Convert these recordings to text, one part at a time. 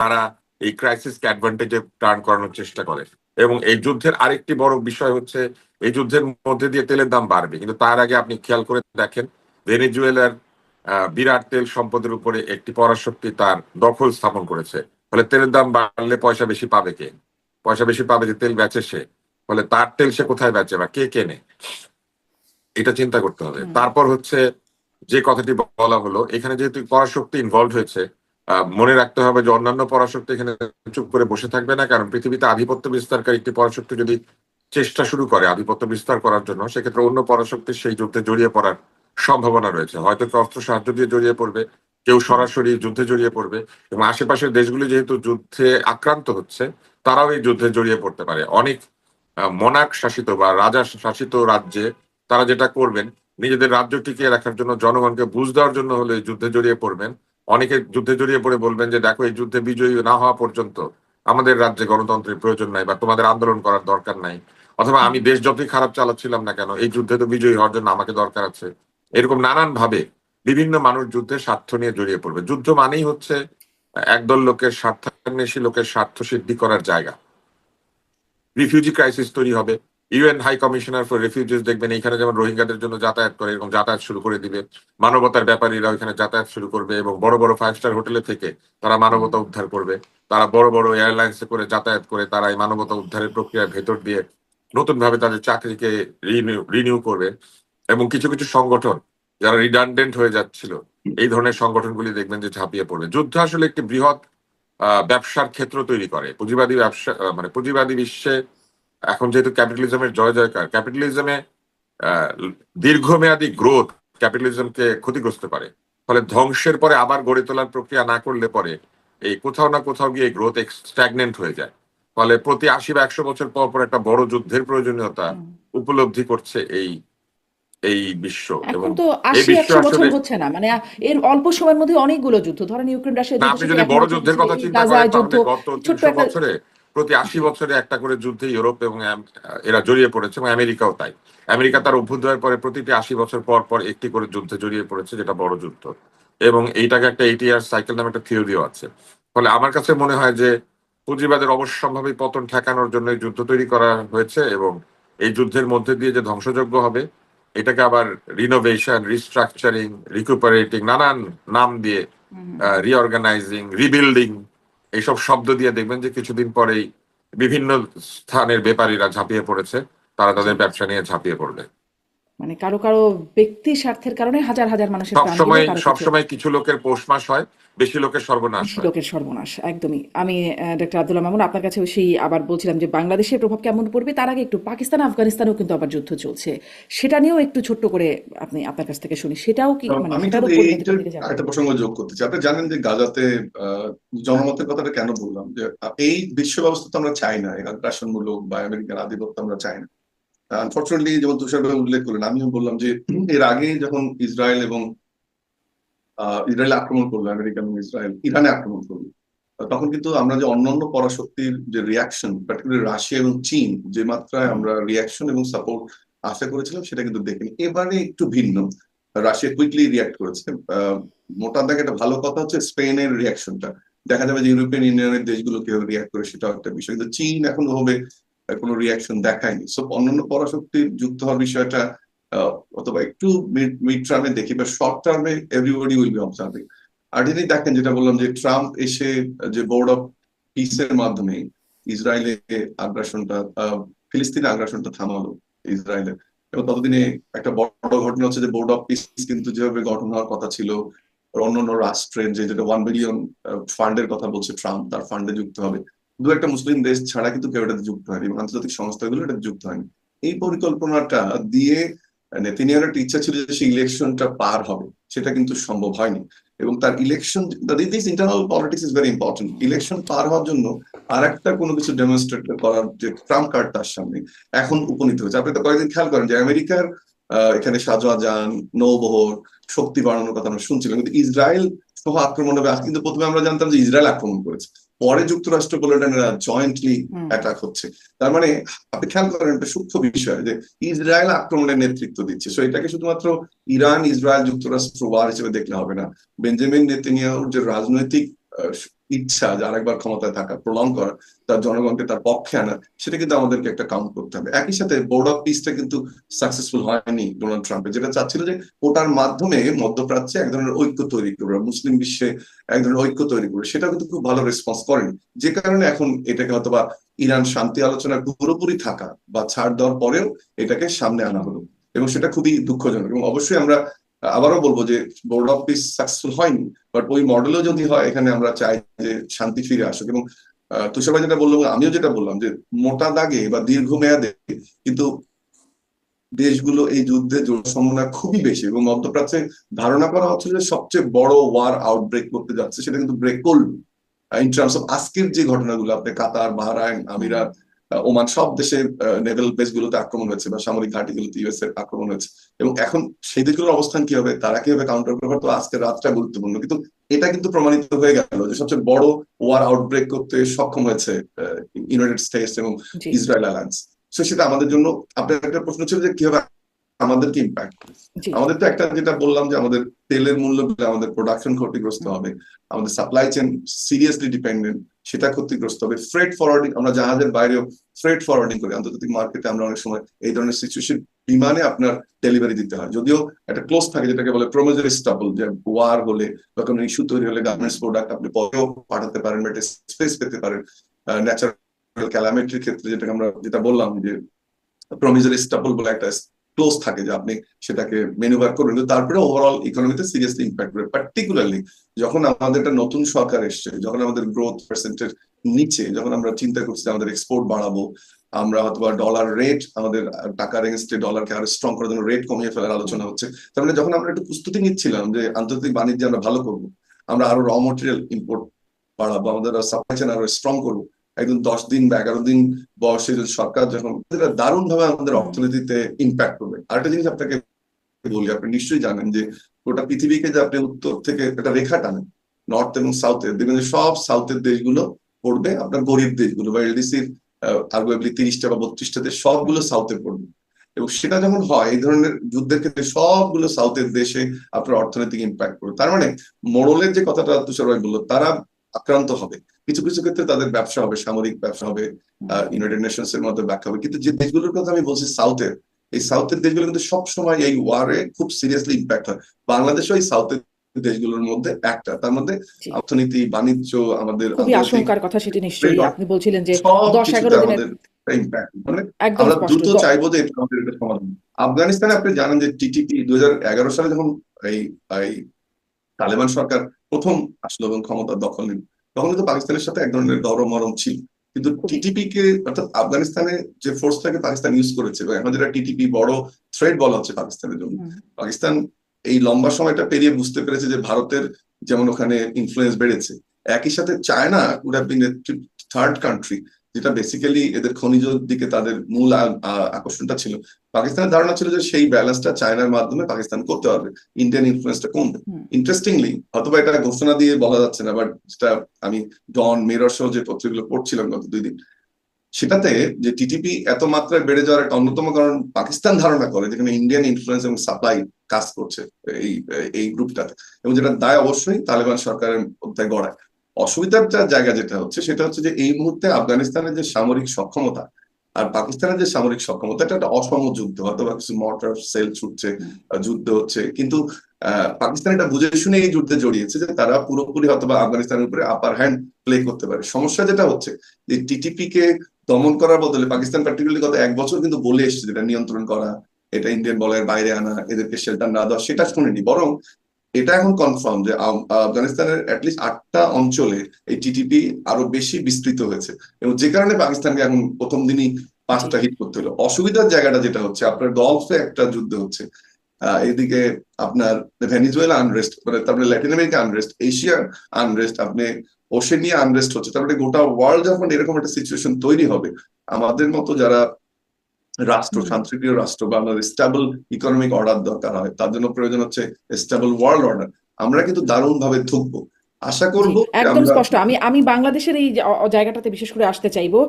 তারা এই ক্রাইসিসকে অ্যাডভান্টেজে টার্ন করানোর চেষ্টা করে। এবং এই যুদ্ধের আরেকটি বড় বিষয় হচ্ছে এই যুদ্ধের মধ্যে দিয়ে তেলের দাম বাড়বে, কিন্তু তার আগে আপনি খেয়াল করে দেখেন ভেনেজুয়েলার বিরাট তেল সম্পদের উপরে একটি পরাশক্তি তার দখল স্থাপন করেছে। ফলে তেলের দাম বাড়লে পয়সা বেশি পাবে কে? পয়সা বেশি পাবে যে তেল বেচে সে। ফলে তার তেল সে কোথায় বেচে বা কে কেনে, এটা চিন্তা করতে হবে। তারপর হচ্ছে যে কথাটি বলা হলো, এখানে যেহেতু পরাশক্তি ইনভলভ হয়েছে, মনে রাখতে হবে যে অন্যান্য পরাশক্তি এখানে চুপ করে বসে থাকবে না। কারণ পৃথিবীতে আধিপত্য বিস্তারকারী একটি পরাশক্তি যদি চেষ্টা শুরু করে আধিপত্য বিস্তার করার জন্য, সেক্ষেত্রে অন্য পরাশক্তির সেই যুদ্ধে জড়িয়ে পড়ার সম্ভাবনা রয়েছে। হয়তো কেউ অস্ত্র সাহায্য দিয়ে জড়িয়ে পড়বে, কেউ সরাসরি যুদ্ধে জড়িয়ে পড়বে, এবং আশেপাশের দেশগুলি যেহেতু যুদ্ধে আক্রান্ত হচ্ছে তারাও এই যুদ্ধে জড়িয়ে পড়তে পারে। অনেক মনার্ক শাসিত বা রাজা শাসিত রাজ্যে তারা যেটা করবেন, নিজেদের রাজ্য টিকিয়ে রাখার জন্য জনগণকে বুঝ দেওয়ার জন্য হলে যুদ্ধে জড়িয়ে পড়বেন। অনেকে যুদ্ধে জড়িয়ে পড়ে বলবেন যে দেখো, এই যুদ্ধে বিজয়ী না হওয়া পর্যন্ত আমাদের রাজ্যে গণতন্ত্রের প্রয়োজন নাই বা তোমাদের আন্দোলন করার দরকার নাই, অথবা আমি দেশ যতই খারাপ চালাচ্ছিলাম না কেন এই যুদ্ধে তো বিজয়ী হওয়ার জন্য আমাকে দরকার আছে। এরকম নানান ভাবে বিভিন্ন মানুষ যুদ্ধে স্বার্থ নিয়ে জড়িয়ে পড়বে। যুদ্ধ মানেই হচ্ছে একদল লোকের স্বার্থান্বেষী লোকের স্বার্থ সিদ্ধি করার জায়গা। রিফিউজি ক্রাইসিস তৈরি হবে। UN high commissioner for refugees দেখবেন এখানে যেমন রোহিঙ্গাদের জন্য যাতায়াত করে, এরকম যাতায়াত শুরু করে দিবে। মানবতার ব্যাপারীরা ওইখানে যাতায়াত শুরু করবে এবং বড় বড় 5 স্টার হোটেলে থেকে তারা মানবতা উদ্ধার করবে। তারা বড় বড় এয়ারলাইন্সে করে যাতায়াত করে তারা এই মানবতা উদ্ধারের প্রক্রিয়ার ভেতর দিয়ে নতুন ভাবে তাদের চাকরিকে রিনিউ করবে। এবং কিছু কিছু সংগঠন যারা রিডান্ডেন্ট হয়ে যাচ্ছিল, এই ধরনের সংগঠনগুলি দেখবেন যে ঝাঁপিয়ে পড়বে। যুদ্ধ আসলে একটি বৃহৎ ব্যবসার ক্ষেত্র তৈরি করে। পুঁজিবাদী ব্যবসা মানে পুঁজিবাদী বিশ্বে এখন যেহেতু ক্যাপিটালিজমের জয় জয়কার, ক্যাপিটালিজমে দীর্ঘমেয়াদী গ্রোথ ক্যাপিটালিজমকে ক্ষতিগ্রস্ত করে। ফলে ধ্বংসের পরে আবার গড়ে তোলার প্রক্রিয়া না করলে পরে এই কোথাও না কোথাও গিয়ে গ্রোথ স্ট্যাগনেন্ট হয়ে যায়। ফলে প্রতি 80 বা 100 বছর পর পর একটা বড় যুদ্ধের প্রয়োজনীয়তা উপলব্ধি করছে এই এই বিশ্ব। এবং এখন তো এই ৮০ বিশ্ব ১০০ বছর আসলে, হচ্ছে না, মানে এর অল্প সময়ের মধ্যে অনেকগুলো যুদ্ধ, ধরেন ইউক্রেন রাশিয়া না যুদ্ধ আপনি থেকে যদি এখন বড় আবার যুদ্ধের চলতেছে, কথা এই চিন্তা গাজা করেন যুদ্ধ, তাহলে গত ছোট্ট 300 একটা। বছরে প্রতি 80 জি। বছরে একটা করে যুদ্ধে ইউরোপ এবং এরা জড়িয়ে পড়েছে, এবং আমেরিকাও তাই। আমেরিকা তার অভ্যুদয়ের পরে প্রতিটি 80 বছর পর পর একটি করে যুদ্ধে জড়িয়ে পড়েছে, যেটা বড় যুদ্ধ। এবং এইটাকে একটা 80 ইয়ার সাইকেল নামে একটা থিওরিও আছে। ফলে আমার কাছে মনে হয় যে পুঁজিবাদের অবশ্যম্ভাবী পতন ঠেকানোর জন্য এই যুদ্ধ তৈরি করা হয়েছে, এবং এই যুদ্ধের মধ্যে দিয়ে যে ধ্বংসযজ্ঞ হবে এটাকে আবার রিনোভেশন, রিস্ট্রাকচারিং, রিকুপারেটিং, নানান নাম দিয়ে, রিঅর্গানাইজিং, রিবিল্ডিং, এইসব শব্দ দিয়ে দেখবেন যে কিছুদিন পরেই বিভিন্ন স্থানের ব্যাপারীরা ঝাঁপিয়ে পড়েছে, তারা জি। তাদের ব্যবসা নিয়ে ঝাঁপিয়ে পড়বে। মানে কারো কারো ব্যক্তি স্বার্থের কারণে হাজার হাজার মানুষের প্রাণ গেলে সবসময় কারো কিছু সবসময় কিছু লোকের পৌষ মাস হয়, বেশি লোকের সর্বনাশ বেশি হয়। লোকের সর্বনাশ। একদমই। আমি ডক্টর আব্দুল্লাহ মামুন আপনার কাছে সেই আবার বলছিলাম যে বাংলাদেশের প্রভাব কেমন পড়বে, তার আগে একটু পাকিস্তান আফগানিস্তানেও কিন্তু আবার যুদ্ধ চলছে, সেটা নিয়েও একটু ছোট্ট করে আপনি আপনার কাছ থেকে শুনি, সেটাও কি মানে আমি সেটারও যদি পরিণতি এইটার দিকে যাবে? একটা প্রসঙ্গ যোগ করতে চাই। আপনি জানেন যে গাজাতে জনমতের কথাটা কেন বললাম, যে এই বিশ্ব ব্যবস্থা তো আমরা চাই না, আগ্রাসনমূলক বা আমেরিকার আধিপত্য আমরা চাই না। আনফর্চুনেটলি যেমন তুষার ভাই উল্লেখ করলেন, আমিও বললাম যে এর আগে যখন ইসরায়েল এবং ইসরায়েল আক্রমণ করলো, আমেরিকা এবং ইসরায়েল ইরানে আক্রমণ করলো, তখন কিন্তু আমরা যে অন্যান্য পরাশক্তির যে রিয়াকশন, পার্টিকুলার রাশিয়া এবং চীন যে মাত্রায় আমরা রিয়াকশন এবং সাপোর্ট আশা করেছিলাম সেটা কিন্তু দেখিনি। এবারে একটু ভিন্ন। রাশিয়া কুইকলি রিয়াক্ট করেছে। মোটা দাগে একটা ভালো কথা হচ্ছে স্পেনের রিয়াকশনটা, দেখা যাবে যে ইউরোপিয়ান ইউনিয়নের দেশগুলো কিভাবে রিয়াক্ট করে সেটাও একটা বিষয়, কিন্তু চীন এখন ভাবে কোনো রিয়াকশন দেখায়নি। সো অন্যান্য পরাশক্তির যুক্ত হওয়ার বিষয়টা অথবা একটু মিড টার্মে দেখি, বা শর্ট টার্মে এভরিবডি উইল বি অবজার্ভিং। আর যদি দেখেন, যেটা বললাম যে ট্রাম্প এসে যে বোর্ড অফ পিসের মাধ্যমে ইসরায়েলে আগ্রাসনটা, ফিলিস্তিনে আগ্রাসনটা থামালো ইসরায়েলের, এবং ততদিনে একটা বড় ঘটনা হচ্ছে যে বোর্ড অফ পিস কিন্তু যেভাবে গঠন হওয়ার কথা ছিল, অন্যান্য রাষ্ট্রের যেটা 1 বিলিয়ন ফান্ডের কথা বলছে ট্রাম্প, তার ফান্ডে যুক্ত হবে। দু একটা মুসলিম দেশ ছাড়া কিন্তু কেউ এটাতে যুক্ত হয়নি, এবং আন্তর্জাতিক সংস্থাগুলো এটা যুক্ত হয়নি। এই পরিকল্পনাটা দিয়ে নেতানিয়াহুর একটা ইচ্ছা ছিল যে সেই ইলেকশনটা পার হবে, সেটা কিন্তু সম্ভব হয়নি। এবং তার election, this internal politics is very important. Election পার হওয়ার জন্য আর একটা কোনো কিছু ডেমনস্ট্রেট করার যে ট্রাম্প কার্ড তার সামনে এখন উপনীত হয়েছে। আপনি তো কয়েকদিন খেয়াল করেন যে আমেরিকার এখানে সাজোয়া যান, নৌবহর, শক্তি বাড়ানোর কথা আমরা শুনছিলাম, কিন্তু ইসরায়েল সহ আক্রমণ হবে আজ কিন্তু প্রথমে আমরা জানতাম যে ইসরায়েল আক্রমণ করেছে, পরে যুক্তরাষ্ট্র বললেন এরা জয়েন্টলি অ্যাটাক হচ্ছে। তার মানে আপনি খেয়াল করেন একটা সূক্ষ্ম বিষয় যে ইসরায়েল আক্রমণের নেতৃত্ব দিচ্ছে। সো এটাকে শুধুমাত্র ইরান, ইসরায়েল, যুক্তরাষ্ট্র ওয়ার হিসেবে দেখলে হবে না। বেঞ্জামিন নেতানিয়াহুর যে রাজনৈতিক আহ, ইচ্ছা যে আরেকবার ক্ষমতায় থাকা, প্রলং করা, তার জনগণকে তার পক্ষে আনা, সেটা কিন্তু আমাদেরকে একটা কাউন্ট করতে হবে। একই সাথে বোর্ড অফ পিসটা কিন্তু সাকসেসফুল হয়নি ডোনাল্ড ট্রাম্পের, যেটা চাচ্ছিল যে ওটার মাধ্যমে মধ্যপ্রাচ্যে এক ধরনের ঐক্য তৈরি করবে, মুসলিম বিশ্বে এক ধরনের ঐক্য তৈরি করবে, সেটা কিন্তু খুব ভালো রেসপন্স করেনি। যে কারণে এখন এটাকে হয়তো বা ইরান শান্তি আলোচনার পুরোপুরি থাকা বা ছাড় দেওয়ার পরেও এটাকে সামনে আনা হলো, এবং সেটা খুবই দুঃখজনক। এবং অবশ্যই আমরা আবারও বলবো যে বোর্ড অফ পিস সাকসেসফুল হয়নি, বাট ওই মডেলও যদি হয়, এখানে আমরা চাই যে শান্তি ফিরে আসুক। এবং তুষার ভাই যেটা বললাম, আমিও যেটা বললাম, যে মোটা দাগে বা দীর্ঘমেয়াদে কিন্তু দেশগুলো এই যুদ্ধে জড়ার সম্ভাবনা খুবই বেশি, এবং মধ্যপ্রাচ্যে ধারণা করা হচ্ছে যে সবচেয়ে বড় ওয়ার আউটব্রেক করতে যাচ্ছে, সেটা কিন্তু ব্রেক করল। ইন টার্মস অফ আজকের যে ঘটনাগুলো, আপনি কাতার, বাহরাইন, আমিরাত, ওমান, সব দেশে নেভাল বেস গুলোতে আক্রমণ হয়েছে বা সামরিক ঘাঁটিগুলোতে ইউএস এর আক্রমণ হয়েছে। এবং এখন সেই দেশগুলোর অবস্থান কি হবে, তারা কিভাবে কাউন্টার করবে, তো আজকের রাতটা গুরুত্বপূর্ণ। কিন্তু এটা কিন্তু প্রমাণিত হয়ে গেল যে সবচেয়ে বড় ওয়ার আউটব্রেক করতে সক্ষম হয়েছে ইউনাইটেড স্টেটস এবং জি ইসরায়েল অ্যালায়েন্স। তো সেটা আমাদের জন্য, আপনার একটা প্রশ্ন ছিল যে কিভাবে আমাদেরকে ইম্প্যাক্ট, জি আমাদের তো একটা যেটা বললাম যে আমাদের তেলের মূল্য, আমাদের প্রোডাকশন ক্ষতিগ্রস্ত হবে, আমাদের সাপ্লাই চেইন সিরিয়াসলি ডিপেন্ডেন্ট, সেটা ক্ষতিগ্রস্ত হবে। ফ্রেট ফরওয়ার্ডিং, আমরা জাহাজের বাইরেও ফ্রেট ফরওয়ার্ডিং করি, আন্তর্জাতিক মার্কেটে আমরা অনেক সময় এই ধরনের সিচুয়েশন বিমানে আপনার ডেলিভারি দিতে হয়, যদিও একটা ক্লোজ থাকে যেটাকে বলে প্রমিসারি স্টাবল, যে ওয়ার হলে বা কোনো ইস্যু তৈরি হলে গার্মেন্টস প্রোডাক্ট আপনি পরেও পাঠাতে পারেন, বা স্পেস পেতে পারেন। ন্যাচারাল ক্যালামিটির ক্ষেত্রে যেটাকে আমরা যেটা বললাম যে প্রমিসারি স্টাবল বলে একটা ক্লোজ থাকে, যে আপনি সেটাকে মেনুভার করবেন, কিন্তু তারপরে ওভারঅল ইকোনমিতে সিরিয়াসলি ইম্প্যাক্ট করে। পার্টিকুলারলি যখন আমাদের একটা নতুন সরকার এসছে, যখন আমাদের গ্রোথ পার্সেন্টের নিচে, যখন আমরা চিন্তা করছি আমাদের এক্সপোর্ট বাড়াবো, আমরা অথবা ডলার রেট, আমাদের টাকার এগেনস্টে ডলারকে আরো স্ট্রং করার জন্য রেট কমিয়ে ফেলার আলোচনা হচ্ছে, তার মানে যখন আমরা একটু প্রস্তুতি নিচ্ছিলাম যে আন্তর্জাতিক বাণিজ্যে আমরা ভালো করবো, আমরা আরো র মেটেরিয়াল ইম্পোর্ট বাড়াবো, আমাদের সাপ্লাই চেইন আরো স্ট্রং করবো, একদম 10 দিন বা 11 দিন বয়সে যদি সরকার, যখন দারুণ ভাবে আমাদের অর্থনীতিতে ইম্প্যাক্ট করবে। আরেকটা জিনিস আপনাকে বলি, আপনি নিশ্চয়ই জানেন যে গোটা পৃথিবীকে যে আপনি উত্তর থেকে একটা রেখা টানেন, নর্থ এবং সাউথের, দেখবেন যে সব সাউথের দেশগুলো পড়বে আপনার গরিব দেশগুলো, বা এলডিসির আর্গুয়েবলি 30টা বা 32টা দেশ, সবগুলো সাউথে পড়বে। এবং সেটা যখন হয় এই ধরনের যুদ্ধের ক্ষেত্রে, সবগুলো সাউথের দেশে আপনার অর্থনৈতিক ইম্প্যাক্ট করবে। তার মানে মোড়লের যে কথাটা তুষার ভাই বললো, তারা আক্রান্ত হবে, কিছু কিছু ক্ষেত্রে তাদের ব্যবসা হবে, সামরিক ব্যবসা হবে, ইউনাইটেড নেশনস এর মধ্যে ব্যাখ্যা হবে। কিন্তু যে দেশগুলোর কথা আমি বলছি সাউথের, এই সাউথের দেশগুলো কিন্তু সবসময় এই ওয়ারে খুব সিরিয়াসলি ইম্প্যাক্ট হয়। বাংলাদেশও এই সাউথের দেশগুলোর মধ্যে একটা, তার মধ্যে জি অর্থনীতি, বাণিজ্য, আমাদের খুবই আন্তর্জাতিক আশঙ্কার কথা সেটি ট্রেড, নিশ্চয়ই আপনি বলছিলেন যে সব 10-11 কিছুতে দিনের আমাদের ইম্প্যাক্ট। মানে একদম আমরা স্পষ্ট দ্রুত চাইবো যে এটা আমাদের একটা সমাধান। আফগানিস্তানে আপনি জানেন যে টিটিপি 2011 সালে যখন এই এই তালেবান সরকার প্রথম আসলো এবং ক্ষমতা দখল নিল, তখন কিন্তু পাকিস্তানের সাথে এক ধরনের দরমরম ছিল। কিন্তু খুবই টিটিপি কে, অর্থাৎ আফগানিস্তানে যে ফোর্সটাকে পাকিস্তান ইউজ করেছে, এবং এখন যেটা টিটিপি বড় থ্রেট বলা হচ্ছে পাকিস্তানের জন্য, পাকিস্তান এই লম্বা সময়টা পেরিয়ে বুঝতে পেরেছে যে ভারতের যেমন ওখানে ইনফ্লুয়েন্স বেড়েছে, একই সাথে China would have been a third country, যেটা বেসিক্যালি এদের খনিজ দিকে তাদের মূল আকর্ষণটা ছিল। পাকিস্তানের ধারণা ছিল যে সেই ব্যালেন্সটা চায়নার মাধ্যমে পাকিস্তান করতে পারবে, ইন্ডিয়ান ইনফ্লুয়েন্সটা কমবে। ইন্টারেস্টিংলি, অথবা এটা ঘোষণা দিয়ে বলা যাচ্ছে না, বাট যেটা আমি ডন, মিরর সহ যে পত্রিকাগুলো পড়ছিলাম গত 2 দিন, সেটাতে যে টিটিপি এত মাত্রায় বেড়ে যাওয়ার একটা অন্যতম কারণ পাকিস্তান ধারণা করে, যেখানে ইন্ডিয়ান ইনফ্লুয়েন্স এবং সাপ্লাই কাজ করছে এই এই গ্রুপটাতে, এবং যেটা দায় অবশ্যই তালেবান সরকারের মধ্যে গড়ায়। অসুবিধার জায়গা যেটা হচ্ছে, সেটা হচ্ছে যে এই মুহূর্তে আফগানিস্তানের যে সামরিক সক্ষমতা আর পাকিস্তানের যে সামরিক সক্ষমতা, এটা একটা অসম যুদ্ধ, হয়তো বা কিছু মর্টার সেল ছুটছে, যুদ্ধ হচ্ছে, কিন্তু পাকিস্তান এটা বুঝে শুনে এই যুদ্ধে জড়িয়েছে যে তারা পুরোপুরি হয়তো বা আফগানিস্তানের উপরে আপার হ্যান্ড প্লে করতে পারে। সমস্যা যেটা হচ্ছে যে টিটিপি কে দমন করার বদলে পাকিস্তান পার্টিকুলারলি গত 1 বছর কিন্তু বলে এসছে যেটা নিয়ন্ত্রণ করা, এটা ইন্ডিয়ান বলয়ের বাইরে আনা, এদেরকে শেল্টার না দেওয়া, সেটা শুনেনি। বরং এটা এখন কনফার্ম যে আফগানিস্তানের অ্যাটলিস্ট 8টা অঞ্চলে এই টিটিপি আরো বেশি বিস্তৃত হয়েছে, এবং যে কারণে পাকিস্তানকে এখন প্রথম দিনই 5টা হিট করতে হলো। অসুবিধার জায়গাটা যেটা হচ্ছে, আপনার গলফে একটা যুদ্ধ হচ্ছে, এইদিকে আপনার ভেনিজুয়েলা আনরেস্ট, মানে তারপরে Latin America unrest, Asia unrest, আপনি ওশেনিয়া আনরেস্ট হচ্ছে, তারপরে গোটা ওয়ার্ল্ড যখন এরকম একটা সিচুয়েশন তৈরি হবে, আমাদের মতো যারা রাষ্ট্র, শান্তিপ্রিয় রাষ্ট্র, বা আমাদের স্টেবল ইকোনমিক অর্ডার দরকার হয়, তার জন্য প্রয়োজন হচ্ছে স্টেবল ওয়ার্ল্ড অর্ডার। আমরা কিন্তু দারুণ ভাবে ধুকবো। আশা জি, করব যে একদম আমরা স্পষ্ট। আমি আমি বাংলাদেশের এই জায়গাটাতে বিশেষ করে আসতে চাইবো।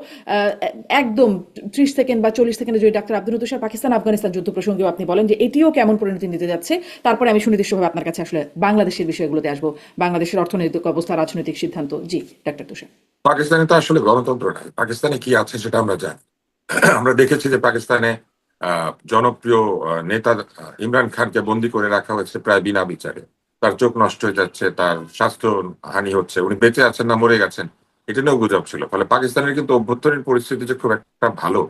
একদম 30 সেকেন্ড বা 40 সেকেন্ডে যদি ডাক্তার আব্দুল তুষার পাকিস্তান আফগানিস্তান যুদ্ধ প্রসঙ্গেও আপনি বলেন যে এটিও কেমন পরিণতি নিতে যাচ্ছে, তারপরে আমি সুনির্দিষ্টভাবে আপনার কাছে আসলে বাংলাদেশের বিষয়গুলোতে আসবো, বাংলাদেশের অর্থনৈতিক অবস্থা, রাজনৈতিক সিদ্ধান্ত। জি, ডাক্তার তুষার। পাকিস্তানে তো আসলে গণতন্ত্র নাই, পাকিস্তানে কি আছে সেটা আমরা জানি। আমরা দেখেছি যে পাকিস্তানে জনপ্রিয় নেতা ইমরান খানকে বন্দি করে রাখা হয়েছে প্রায় বিনা বিচারে। তার চোখ নষ্ট হয়ে যাচ্ছে, তার স্বাস্থ্য হানি হচ্ছে, উনি বেঁচে আছেন না মরে গেছেন এটা নিয়েও গুজব ছিল। ফলে পাকিস্তানের কিন্তু অভ্যন্তরীণ পরিস্থিতি যে খুব একটা ভালো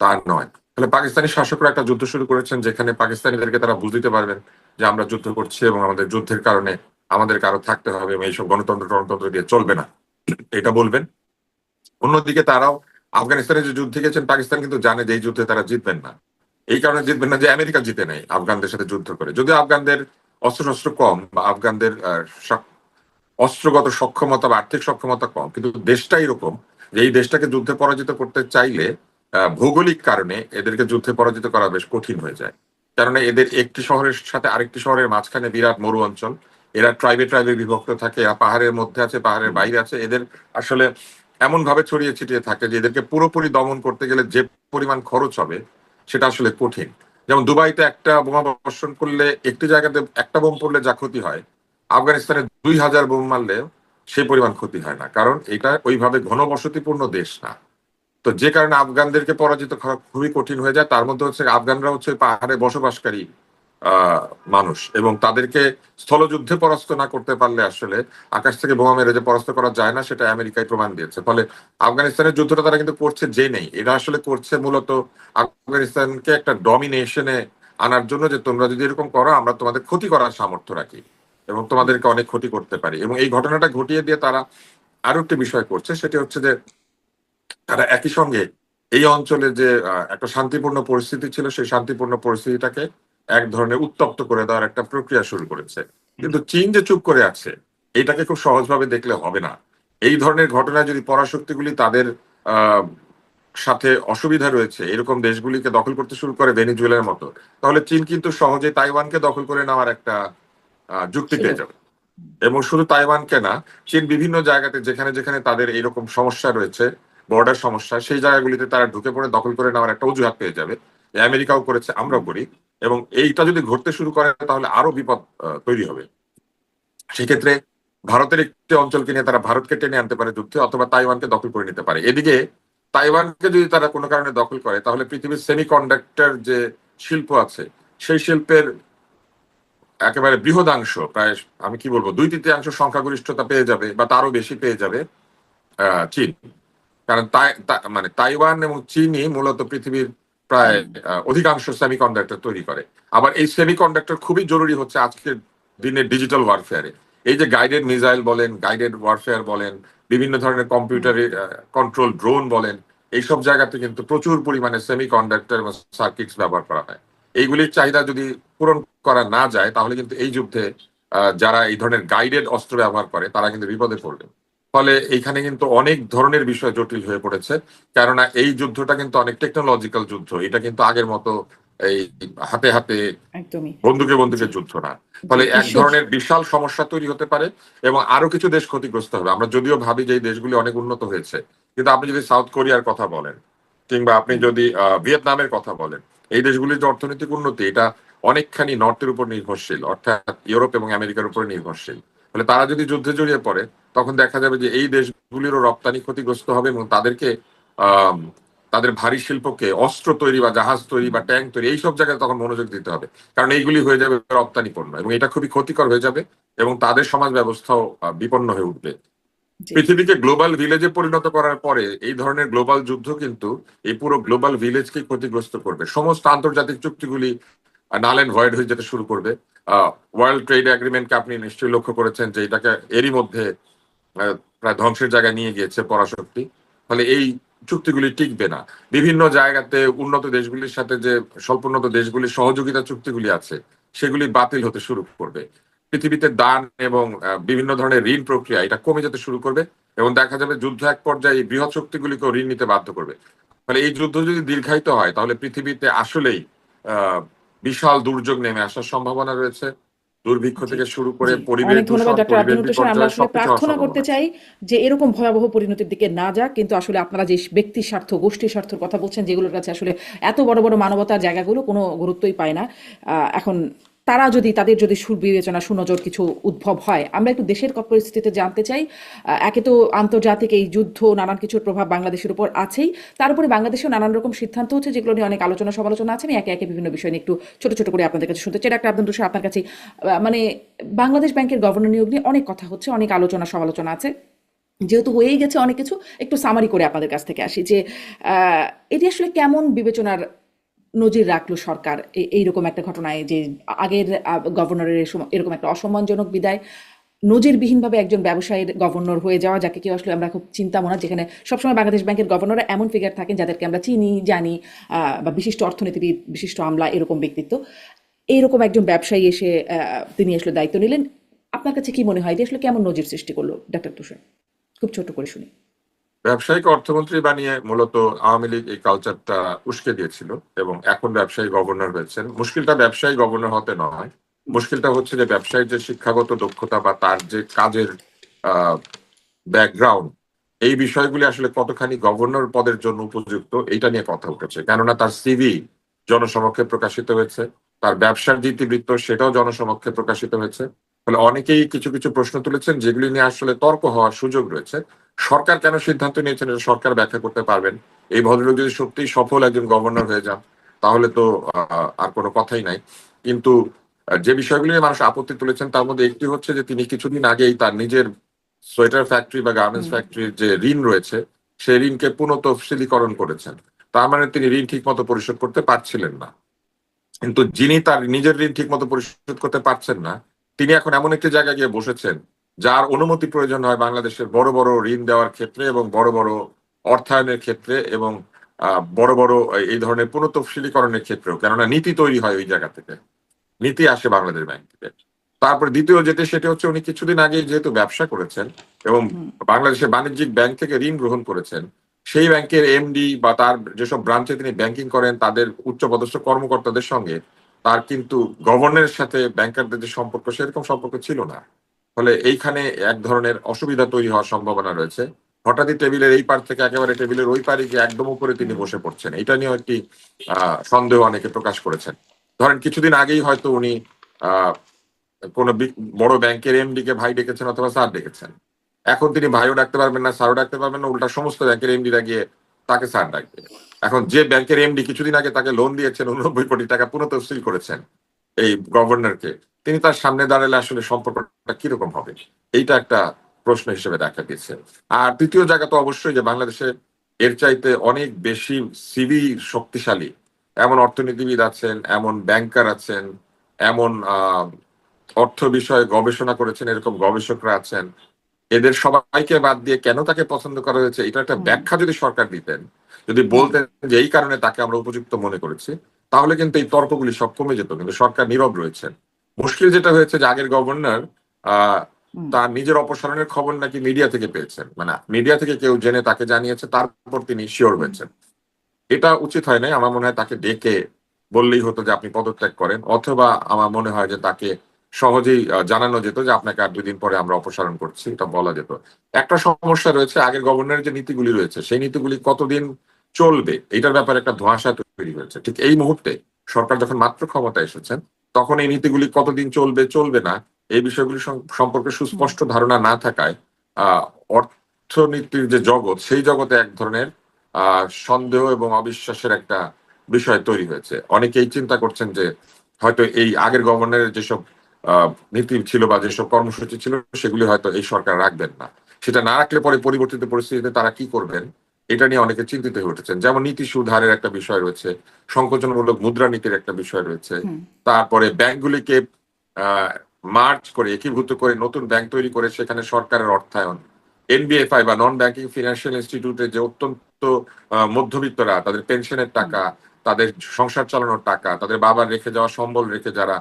তা নয়। ফলে পাকিস্তানি শাসকরা একটা যুদ্ধ শুরু করেছেন যেখানে পাকিস্তানিদেরকে তারা বুঝতে পারবেন যে আমরা যুদ্ধ করছি এবং আমাদের যুদ্ধের কারণে আমাদের কারো থাকতে হবে এবং এইসব গণতন্ত্র টনতন্ত্র দিয়ে চলবে না, এটা বলবেন। অন্যদিকে তারাও আফগানিস্তানে যে যুদ্ধে গেছেন, পাকিস্তান কিন্তু জানে যে এই যুদ্ধে তারা জিতবেন না। এই কারণে জিতবেন না যে আমেরিকা জিতে নেই আফগানদের সাথে যুদ্ধ করে। যদিও আফগানদের অস্ত্রশস্ত্র কম বা আফগানদের অস্ত্রগত সক্ষমতা বা আর্থিক সক্ষমতা কম, কিন্তু দেশটা এরকম যে এই দেশটাকে যুদ্ধে পরাজিত করতে চাইলে ভৌগোলিক কারণে এদেরকে যুদ্ধে পরাজিত করা বেশ কঠিন হয়ে যায়। কারণ এদের একটি শহরের সাথে আরেকটি শহরের মাঝখানে বিরাট মরু অঞ্চল, এরা ট্রাইবে ট্রাইবে বিভক্ত থাকে, এরা পাহাড়ের মধ্যে আছে, পাহাড়ের বাইরে আছে। এদের আসলে এমন ভাবে ছড়িয়ে ছিটিয়ে থাকে যে এদেরকে পুরোপুরি দমন করতে গেলে যে পরিমাণ খরচ হবে সেটা আসলে কঠিন। যেমন দুবাইতে একটা বোমা বর্ষণ করলে, একটি জায়গাতে একটা বোম পড়লে যা ক্ষতি হয়, আফগানিস্তানে 2000 বোম মারলে সে পরিমাণ ক্ষতি হয় না, কারণ এটা ওইভাবে ঘনবসতিপূর্ণ দেশ না। তো যে কারণে আফগানদেরকে পরাজিত করা খুবই কঠিন হয়ে যায়। তার মধ্যে হচ্ছে আফগানরা হচ্ছে পাহাড়ে বসবাসকারী আহ মানুষ, এবং তাদেরকে স্থলযুদ্ধে পরাস্ত না করতে পারলে আসলে আকাশ থেকে বোমা মেরে যে পরাস্ত করা যায় না সেটা আমেরিকায় প্রমাণ দিয়েছে। ফলে আফগানিস্তানের যুদ্ধটা তারা কিন্তু করছে যে নেই, এটা আসলে করছে মূলত আফগানিস্তানকে একটা ডমিনেশনে আনার জন্য, যে তোমরা যদি এরকম করো আমরা তোমাদের ক্ষতি করার সামর্থ্য রাখি এবং তোমাদেরকে অনেক ক্ষতি করতে পারি। এবং এই ঘটনাটা ঘটিয়ে দিয়ে তারা আরো একটি বিষয় করছে, সেটি হচ্ছে যে তারা একই সঙ্গে এই অঞ্চলে যে একটা শান্তিপূর্ণ পরিস্থিতি ছিল সেই শান্তিপূর্ণ পরিস্থিতিটাকে এক ধরনের উত্তপ্ত করে দেওয়ার একটা প্রক্রিয়া শুরু করেছে। কিন্তু চীন যে চুপ করে আছে এটাকে খুব সহজভাবে দেখলে হবে না। এই ধরনের ঘটনায় যদি পরাশক্তিগুলি তাদের আহ সাথে অসুবিধা রয়েছে এরকম দেশগুলিকে দখল করতে শুরু করে ভেনিজুয়েলার মতো, তাহলে চীন কিন্তু সহজে তাইওয়ানকে দখল করে নেওয়ার একটা যুক্তি সুযোগ। পেয়ে যাবে। এবং শুধু তাইওয়ানকে না, চীন বিভিন্ন জায়গাতে যেখানে যেখানে তাদের এরকম সমস্যা রয়েছে, বর্ডার সমস্যা, সেই জায়গাগুলিতে তারা ঢুকে পড়ে দখল করে নেওয়ার একটা অজুহাত পেয়ে যাবে। আমেরিকাও করেছে, আমরাও করি। এবং এইটা যদি ঘটতে শুরু করে তাহলে আরো বিপদ তৈরি হবে। সেক্ষেত্রে ভারতের একটি অঞ্চলকে নিয়ে তারা ভারতকে টেনে আনতে পারে যুদ্ধে, অথবা তাইওয়ানকে দখল করে নিতে পারে। এদিকে তাইওয়ানকে যদি তারা কোনো কারণে দখল করে তাহলে পৃথিবীর সেমিকন্ডাক্টর যে শিল্প আছে সেই শিল্পের একেবারে বৃহদাংশ, প্রায় আমি কি বলবো 2/3 সংখ্যাগরিষ্ঠতা পেয়ে যাবে বা তারও বেশি পেয়ে যাবে চীন। কারণ মানে তাইওয়ান এবং চীনই মূলত পৃথিবীর প্রায় অধিকাংশ সেমিকন্ডাক্টর তৈরি করে। আবার এই সেমিকন্ডাক্টর খুবই জরুরি হচ্ছে আজকের দিনের ডিজিটাল ওয়ারফেয়ারে। এই যে গাইডেড মিসাইল বলেন, গাইডেড ওয়ারফেয়ার বলেন, বিভিন্ন ধরনের কম্পিউটারের কন্ট্রোল ড্রোন বলেন, এইসব জায়গাতে কিন্তু প্রচুর পরিমাণে সেমিকন্ডাক্টর এবং সার্কিটস ব্যবহার করা হয়। এইগুলির চাহিদা যদি পূরণ করা না যায় তাহলে কিন্তু এই যুদ্ধে যারা এই ধরনের গাইডেড অস্ত্র ব্যবহার করে তারা কিন্তু বিপদে পড়বে। ফলে এইখানে কিন্তু অনেক ধরনের বিষয় জটিল হয়ে পড়েছে, কেননা এই যুদ্ধটা কিন্তু অনেক টেকনোলজিক্যাল যুদ্ধ। এটা কিন্তু আগের মতো এই হাতে হাতে একদমই। বন্দুকে জি, বন্দুকে যুদ্ধ না। জি, ফলে এক ধরনের বিশাল সমস্যা তৈরি হতে পারে এবং আরো কিছু দেশ ক্ষতিগ্রস্ত হবে। আমরা যদিও ভাবি যে এই দেশগুলি অনেক উন্নত হয়েছে, কিন্তু আপনি যদি সাউথ কোরিয়ার কথা বলেন কিংবা আপনি যদি ভিয়েতনামের কথা বলেন, এই দেশগুলির যে অর্থনৈতিক উন্নতি এটা অনেকখানি নর্থের উপর নির্ভরশীল, অর্থাৎ ইউরোপ এবং আমেরিকার উপর নির্ভরশীল। ফলে তারা যদি যুদ্ধে জড়িয়ে পড়ে তখন দেখা যাবে যে এই দেশগুলিরও রপ্তানি ক্ষতিগ্রস্ত হবে এবং তাদেরকে আহ তাদের ভারী শিল্পকে অস্ত্র তৈরি বা জাহাজ তৈরি বা ট্যাঙ্ক তৈরি এইসব জায়গায় তখন মনোযোগ দিতে হবে, কারণ এইগুলি হয়ে যাবে রপ্তানি পণ্য এবং এটা খুবই ক্ষতিকর হয়ে যাবে এবং তাদের সমাজ ব্যবস্থাও বিপন্ন হয়ে উঠবে। জি, পৃথিবীকে গ্লোবাল ভিলেজে পরিণত করার পরে এই ধরনের গ্লোবাল যুদ্ধ কিন্তু এই পুরো গ্লোবাল ভিলেজকে ক্ষতিগ্রস্ত করবে। সমস্ত আন্তর্জাতিক চুক্তিগুলি নাল এন্ড ভয়েড হয়ে যেতে শুরু করবে। ওয়ার্ল্ড ট্রেড এগ্রিমেন্টকে আপনি নিশ্চয়ই লক্ষ্য করেছেন যে এটাকে এরই মধ্যে প্রায় ধ্বংসের জায়গায় নিয়ে গিয়েছে পরাশক্তি। ফলে এই চুক্তিগুলি টিকবে না। বিভিন্ন জায়গাতে উন্নত দেশগুলির সাথে যে স্বল্পোন্নত দেশগুলির সহযোগিতা চুক্তিগুলি আছে সেগুলি বাতিল হতে শুরু করবে। পৃথিবীতে দান এবং বিভিন্ন ধরনের ঋণ প্রক্রিয়া এটা কমে যেতে শুরু করবে এবং দেখা যাবে যুদ্ধ এক পর্যায়ে বৃহৎ শক্তিগুলিকেও ঋণ নিতে বাধ্য করবে। ফলে এই যুদ্ধ যদি দীর্ঘায়িত হয় তাহলে পৃথিবীতে আসলেই বিশাল দুর্যোগ নেমে আসার সম্ভাবনা রয়েছে। দুর্ভিক্ষ জি, থেকে শুরু করে জি। পরিবেশ অনেক ধন্যবাদ দূষণ, ডক্টর পরিবেশ আব্দুল মুত্তাসির। আমরা বিপর্যয় আসলে সবকিছু হওয়ার প্রার্থনা সম্ভাবনা করতে আছে। চাই যে এরকম ভয়াবহ পরিণতির দিকে না যাক, কিন্তু আসলে আপনারা যে ব্যক্তির স্বার্থ, গোষ্ঠীর স্বার্থের কথা বলছেন, যেগুলোর কাছে আসলে এত বড় বড় মানবতার জায়গাগুলো কোনো গুরুত্বই পায় না। এখন তারা যদি, তাদের যদি সুবিবেচনা, সুনজর কিছু উদ্ভব হয়, আমরা একটু দেশের পরিস্থিতিতে জানতে চাই। একে তো আন্তর্জাতিক এই যুদ্ধ, নানান কিছুর প্রভাব বাংলাদেশের উপর আছেই, তার উপরে বাংলাদেশেও নানান রকম সিদ্ধান্ত হচ্ছে, যেগুলো নিয়ে অনেক আলোচনা সমালোচনা আছে। আমি একে একে বিভিন্ন বিষয় নিয়ে একটু ছোট ছোট করে আপনাদের কাছে শুনতে চাই। ডাক্তার আব্দুল মুত্তাসির, আপনার কাছে মানে বাংলাদেশ ব্যাংকের গভর্নর নিয়োগ নিয়ে অনেক কথা হচ্ছে, অনেক আলোচনা সমালোচনা আছে। যেহেতু হয়েই গেছে অনেক কিছু, একটু সামারি করে আপনাদের কাছ থেকে আসি যে এটি আসলে কেমন বিবেচনার নজির রাখলো সরকার এইরকম একটা ঘটনায়, যে আগের গভর্নরের এরকম একটা অসম্মানজনক বিদায়, নজিরবিহীনভাবে একজন ব্যবসায়ীর গভর্নর হয়ে যাওয়া, যাকে কেউ আসলে আমরা খুব চিন্তা মনে, যেখানে সবসময় বাংলাদেশ ব্যাংকের গভর্নররা এমন ফিগার থাকেন যাদেরকে আমরা চিনি, জানি, বা বিশিষ্ট অর্থনীতিবিদ, বিশিষ্ট আমলা, এরকম ব্যক্তিত্ব। এইরকম একজন ব্যবসায়ী এসে তিনি আসলে দায়িত্ব নিলেন। আপনার কাছে কি মনে হয় যে আসলে কেমন নজির সৃষ্টি করলো ডাক্তার তুষার? খুব ছোট করে শুনি। ব্যবসায়িক অর্থমন্ত্রী বানিয়ে মূলত আওয়ামী লীগ এই কালচারটা উস্কে দিয়েছিল এবং এখন ব্যবসায়ী গভর্নর হয়েছেন। মুশকিলটা ব্যবসায়ী গভর্নর হতে নয়, মুশকিলটা হচ্ছে যে ব্যবসায়ীর যে শিক্ষাগত দক্ষতা বা তার যে কাজের ব্যাকগ্রাউন্ড, এই বিষয়গুলি আসলে কতখানি গভর্নর পদের জন্য উপযুক্ত, এইটা নিয়ে কথা উঠেছে। কেননা তার সিভি জনসমক্ষে প্রকাশিত হয়েছে, তার ব্যবসার যে ইতিবৃত্ত সেটাও জনসমক্ষে প্রকাশিত হয়েছে। ফলে অনেকেই কিছু কিছু প্রশ্ন তুলেছেন যেগুলি নিয়ে আসলে তর্ক হওয়ার সুযোগ রয়েছে। সরকার কেন সিদ্ধান্ত নিয়েছেন এটা সরকার ব্যাখ্যা করতে পারবেন। এই ভদ্রলোক যদি সত্যিই সফল একজন গভর্নর হয়ে যান তাহলে তো আর কোনো কথাই নাই। কিন্তু যে বিষয়গুলি নিয়ে মানুষ আপত্তি তুলেছেন তার মধ্যে একটি হচ্ছে যে তিনি কিছুদিন আগেই তার নিজের সোয়েটার ফ্যাক্টরি বা গার্মেন্টস হুম। ফ্যাক্টরির যে ঋণ রয়েছে সেই ঋণকে পুনঃতফসিলীকরণ করেছেন। তার মানে তিনি ঋণ ঠিক মতো পরিশোধ করতে পারছিলেন না। কিন্তু যিনি তার নিজের ঋণ ঠিক মতো পরিশোধ করতে পারছেন না, তিনি এখন এমন একটি জায়গায় গিয়ে বসেছেন যার অনুমতি প্রয়োজন হয় বাংলাদেশের বড় বড় ঋণ দেওয়ার ক্ষেত্রে এবং বড় বড় অর্থায়নের ক্ষেত্রে এবং বড় বড় এই ধরনের পুনঃতফসিলীকরণের ক্ষেত্রেও। কেননা নীতি তৈরি হয় ওই জায়গা থেকে, নীতি আসে বাংলাদেশ ব্যাংক থেকে। তারপরে দ্বিতীয় যেটা সেটা হচ্ছে উনি কিছুদিন আগে যেহেতু ব্যবসা করেছেন এবং হুম। বাংলাদেশের বাণিজ্যিক ব্যাংক থেকে ঋণ গ্রহণ করেছেন, সেই ব্যাংকের এমডি বা তার যেসব ব্রাঞ্চে তিনি ব্যাংকিং করেন তাদের উচ্চপদস্থ কর্মকর্তাদের সঙ্গে তার কিন্তু গভর্নরের সাথে ব্যাংকারদের যে সম্পর্ক সেরকম সম্পর্ক ছিল না। ফলে এইখানে এক ধরনের অসুবিধা তৈরি হওয়ার সম্ভাবনা রয়েছে। হঠাৎই টেবিলের এই পার থেকে একেবারে টেবিলের ওই পারে গিয়ে একদম উপরে তিনি বসে পড়ছেন, এটা নিয়েও একটি সন্দেহ অনেকে প্রকাশ করেছেন। ধরেন কিছুদিন আগেই হয়তো উনি আহ কোন বড় ব্যাংকের এমডি কে ভাই ডেকেছেন অথবা স্যার ডেকেছেন। এখন তিনি ভাইও ডাকতে পারবেন না, স্যারও ডাকতে পারবেন না, উল্টা সমস্ত ব্যাংকের এমডিরা গিয়ে তাকে স্যার ডাকবে। এখন যে ব্যাংকের এমডি কিছুদিন আগে তাকে লোন দিয়েছেন 89 কোটি টাকা পুনঃতফসিল করেছেন এই গভর্নরকে, তিনি তার সামনে দাঁড়ালে আসলে সম্পর্কটা কিরকম হবে, এইটা একটা প্রশ্ন হিসেবে দেখা দিচ্ছে। আর তৃতীয় জায়গা তো অবশ্যই যে বাংলাদেশে এর চাইতে অনেক বেশি সিভি শক্তিশালী এমন অর্থনীতিবিদ আছেন, এমন ব্যাংকার আছেন, এমন অর্থ বিষয়ে গবেষণা করেছেন এরকম গবেষকরা আছেন। এদের সবাইকে বাদ দিয়ে কেন তাকে পছন্দ করা হয়েছে এটা একটা হুম। ব্যাখ্যা যদি সরকার দিতেন, যদি হুম। বলতেন যে এই কারণে তাকে আমরা উপযুক্ত মনে করেছি, তাহলে কিন্তু এই তর্কগুলি সব কমে যেত। কিন্তু সরকার নীরব রয়েছেন। মুশকিল যেটা হয়েছে যে আগের গভর্নর আহ হুম। তার নিজের অপসারণের খবর নাকি মিডিয়া থেকে পেয়েছেন, মানে মিডিয়া থেকে কেউ জেনে তাকে জানিয়েছে, তারপর তিনি শিওর হুম। হয়েছেন। এটা উচিত হয় নাই। আমার মনে হয় তাকে ডেকে বললেই হতো যে আপনি পদত্যাগ করেন, অথবা আমার মনে হয় যে তাকে সহজেই জানানো যেত যে আপনাকে আর 2 দিন পরে আমরা অপসারণ করছি, এটা বলা যেত। একটা সমস্যা রয়েছে, আগের গভর্নরের যে নীতিগুলি রয়েছে সেই নীতিগুলি কতদিন চলবে এটার ব্যাপারে একটা ধোঁয়াশা তৈরি হয়েছে। ঠিক এই মুহূর্তে সরকার যখন মাত্র ক্ষমতা এসেছেন তখন এই নীতিগুলি কতদিন চলবে চলবে না এই বিষয়গুলি সম্পর্কে হুম। সুস্পষ্ট ধারণা না থাকায় আহ অর্থনীতির যে জগৎ সেই জগতে এক ধরনের সন্দেহ এবং অবিশ্বাসের একটা বিষয় তৈরি হয়েছে। অনেকেই চিন্তা করছেন যে হয়তো এই আগের গভর্নরের যেসব নীতি ছিল বা যেসব কর্মসূচি ছিল সেগুলি হয়তো এই সরকার রাখবেন না। সেটা না রাখলে পরে পরিবর্তিত পরিস্থিতিতে তারা কি করবেন এটা নিয়ে অনেকে চিন্তিত হয়ে উঠেছেন। যেমন নীতি সুধারের একটা বিষয় রয়েছে, সংকোচনমূলক মুদ্রানীতির একটা বিষয় রয়েছে, হুম। তারপরে ব্যাংকগুলিকে আহ মার্চ করে একীভূত করে নতুন ব্যাংক তৈরি করে সেখানে সরকারের অর্থায়ন, এনবিএফআই বা নন ব্যাংকিং ফিনান্সিয়াল ইনস্টিটিউটে যে অত্যন্ত মধ্যবিত্তরা তাদের পেনশনের হুম। টাকা, তাদের সংসার চালানোর টাকা, তাদের বাবার রেখে যাওয়া সম্বল রেখে যারা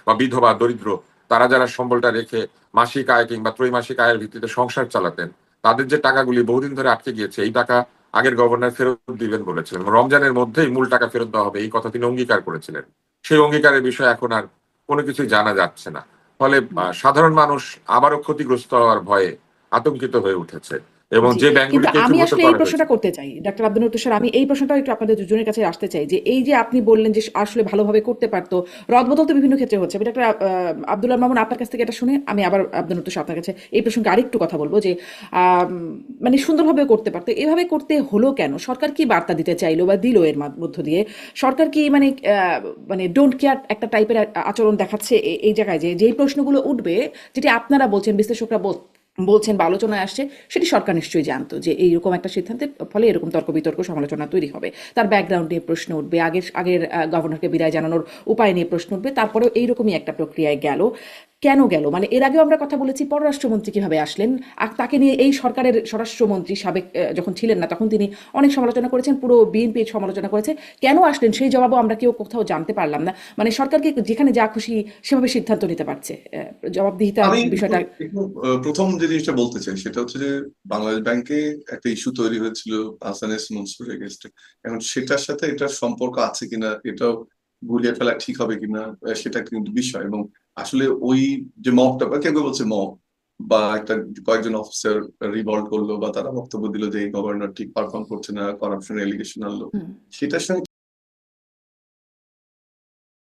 বা বিধবা দরিদ্র তারা যারা সম্বলটা রেখে মাসিক আয় কিংবা ত্রৈমাসিক আয়ের ভিত্তিতে সংসার চালাতেন, তাদের যে টাকাগুলি বহুদিন ধরে আটকে গিয়েছে এই টাকা আগের গভর্নর ফেরত দিবেন বলেছিলেন। রমজানের মধ্যেই মূল টাকা ফেরত দেওয়া হবে এই কথা তিনি অঙ্গীকার করেছিলেন। সেই অঙ্গীকারের বিষয়ে এখন আর কোনো কিছুই জানা যাচ্ছে না। ফলে সাধারণ মানুষ আবারও ক্ষতিগ্রস্ত হওয়ার ভয়ে আতঙ্কিত হয়ে উঠেছে এবং জি, যে কিন্তু ব্যাংকগুলিকে আমি একীভূত আসলে এই করা হয়েছে। প্রশ্নটা করতে চাই ডাক্তার আব্দুল লতিফ স্যার, আমি এই প্রশ্নটাও একটু আপনাদের দুজনের কাছে আসতে চাই যে এই যে আপনি বললেন যে আসলে ভালোভাবে করতে পারতো, রদবদল তো বিভিন্ন ক্ষেত্রে হচ্ছে। আমি ডাক্তার আব্দুল্লাহ মামুন আপনার কাছ থেকে এটা শুনে আমি আবার আব্দুল লতিফ স্যার আপনার কাছে এই প্রসঙ্গে আরেকটু কথা বলবো যে মানে সুন্দরভাবে করতে পারতো, এভাবে করতে হলো কেন? সরকার কি বার্তা দিতে চাইলো বা দিল এর মধ্য দিয়ে? সরকার কি মানে মানে ডোন্ট কেয়ার একটা টাইপের আচরণ দেখাচ্ছে এই জায়গায়, যে যেই প্রশ্নগুলো উঠবে, যেটি আপনারা বলছেন, বিশ্লেষকরা বলছেন বা আলোচনায় আসছে, সেটি সরকার নিশ্চয়ই জানতো যে এইরকম একটা সিদ্ধান্তের ফলে এরকম তর্ক বিতর্ক সমালোচনা তৈরি হবে। তার ব্যাকগ্রাউন্ড নিয়ে প্রশ্ন উঠবে, আগের গভর্নরকে বিদায় জানানোর উপায় নিয়ে প্রশ্ন উঠবে, তারপরেও এইরকমই একটা প্রক্রিয়ায় গেল। কেন গেল? মানে এর আগেও আমরা কথা বলেছি পররাষ্ট্রমন্ত্রী কিভাবে আসলেন, আর তাকে নিয়ে এই সরকারের স্বরাষ্ট্রমন্ত্রী সাবেক যখন ছিলেন না তখন তিনি অনেক সমালোচনা করেছেন, পুরো বিএনপি সমালোচনা করেছে। কেন আসলেন সেই জবাবও আমরা কেউ কোথাও জানতে পারলাম না। মানে সরকারকে যেখানে যা খুশি সেভাবে সিদ্ধান্ত নিতে পারছে, জবাবদিহিতার আমি বিষয়টা। প্রথম যে জিনিসটা বলতে চাই সেটা হচ্ছে যে বাংলাদেশ ব্যাংকে একটা ইস্যু তৈরি হয়েছিল হাসান এস মনসুরের এগেইনস্টে। এখন সেটার সাথে এটার সম্পর্ক আছে কিনা, এটাও গুলিয়ে ফেলা ঠিক হবে কিনা, সেটা কিন্তু বিষয়। এবং আসলে ওই যে মবটা, বা কেউ কেউ বলছে মব, বা একটা কয়েকজন অফিসার রিভল্ট করলো বা তারা বক্তব্য দিল যে এই গভর্নর ঠিক পারফর্ম করছে না, করাপশন এলিগেশন আনলো, হুম। সেটার সঙ্গে